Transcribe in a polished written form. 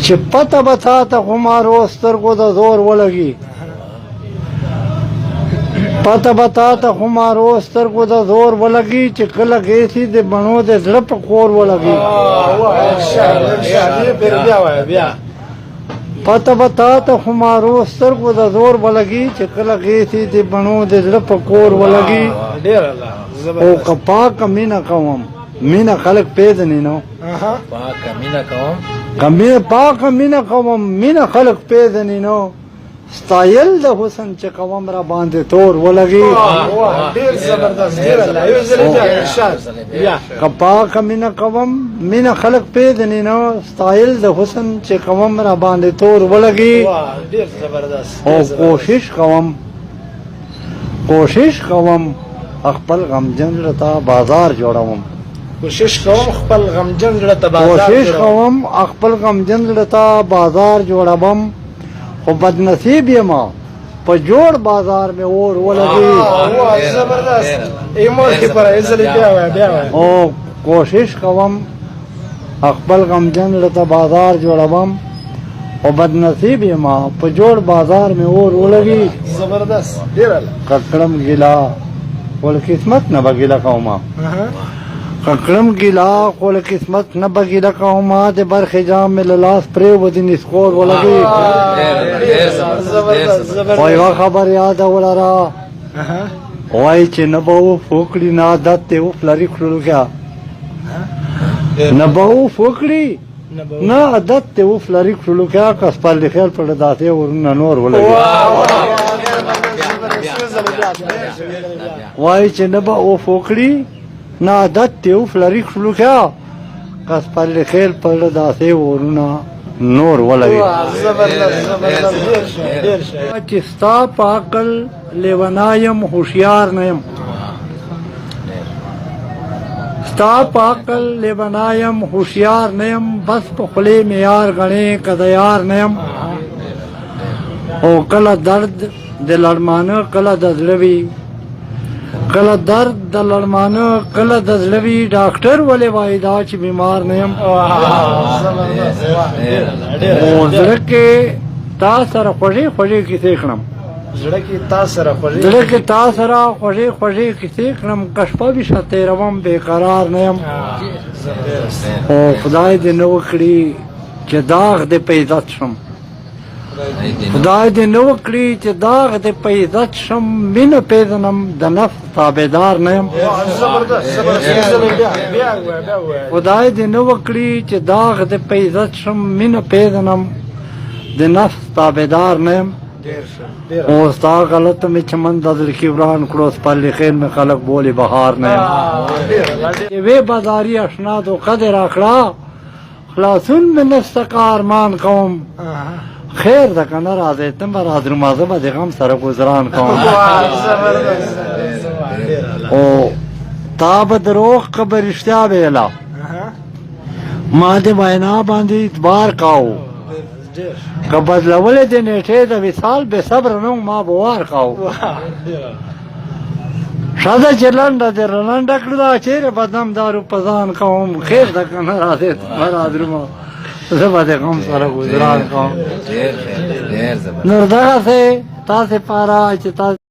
چې پته به تا ته خو مارو سترګو د زور ولګي پته به تا ته خو مارو سترګو د زور ولګي چې کله ګیسي د بڼو د زړه په کور ولګي پته به تا ته خو مارو سترګو د زور ولګي چې کله ګیسي د بڼو د زړه په کور ولګي او که پاکه مینه کوم مینه خلک پیژني نو پاکه مینه کوم پاکه مینه کوم مینه خلک پیژني نو ستایل د حسن چې کوم را باندې تور ولګي ډیر زبردست ډیر الله یو ځل بیا که پاکه مینه کوم مینه خلک پیژني نو ستایل د حسن چې کوم را باندې تور ولګي ډیر زبردست او کوشش کوم خپل غمجن لتا بازار جوړوم کوشش کوم خپل غمجن لتا بازار جوړوم خو بد نصیب یم په جوړ بازار میں اور ولګي زبردست ایمور کی پر ازل بیا او کوشش کوم خپل غمجن لتا بازار جوړوم او بد نصیب یم په جوړ بازار میں اور ولګي زبردست ډیر کړم ګلا ول قسمت نه بګیلا کوما کړم ګلا ول قسمت نه بګیلا کوما د برخه جام مل لاس پرې ودین سکور ولګي وای وا خبر یاد ولرا وای چې نه بو فوکړی نه عادت ته فلری کړل کیا نه بو فوکړی نه عادت ته فلری کړل کیا کس پر خیال پر داته ورن نور ولګي وای چې نه به او فوکړي نه عادت ته فلری کړلو کیا کس پر خیل پر داسې ورونه نور ولګي چې ستا په عقل لیونایم هوښیار نه یم ستا په عقل لیونایم هوښیار نه یم بس په خولې مې یار ګڼې که د یار نه یم او کله درد د لړمانه کله د زړه وي کله درد د لړمانه کله د زړه وي ډاکټر ولې وایي دا چې بیمار نه یم او زړه کې تا سره خوږې خوږې کیسې کړم زړه کې تا سره خوږې کیسې کړم که شپه وي شه تېروم بېقرار نه یم او خدای دې نه وکړي چې داغ دې په عزت شم خدای دې نه وکړي چې داغ دې په عزت شم مینه پیژنم د نفس تابعدار نه یم خدای دې نه وکړي چې داغ دې په عزت شم مینه پیژنم د نفس تابعدار نه یم او ستا غلط مې چمن د زړه کې وران کړو سپرلي خیل مې خلک بولي بهار نه یم وې بازاري اشنا دوقه دې راکړه خلاصون مې نسته که ارمان کوم خیر ده که نه راځې ته به رادروما زه به د غم سره ګزران کوم او تا به دروغ که به رښتیا ویله ما د وینا باندې اعتبار کاو که بدلولې د نیټې د وصال بې صبره نه ما به وار کاو ښځه چې لنډه دې رلنډه کړه دا چیرې بدنم دارو په ځان کوم خیر ده که نه راځې ته به رادروما زه به د غم سره ګزران کوم نور دغسې تاسې پاره چې تاسې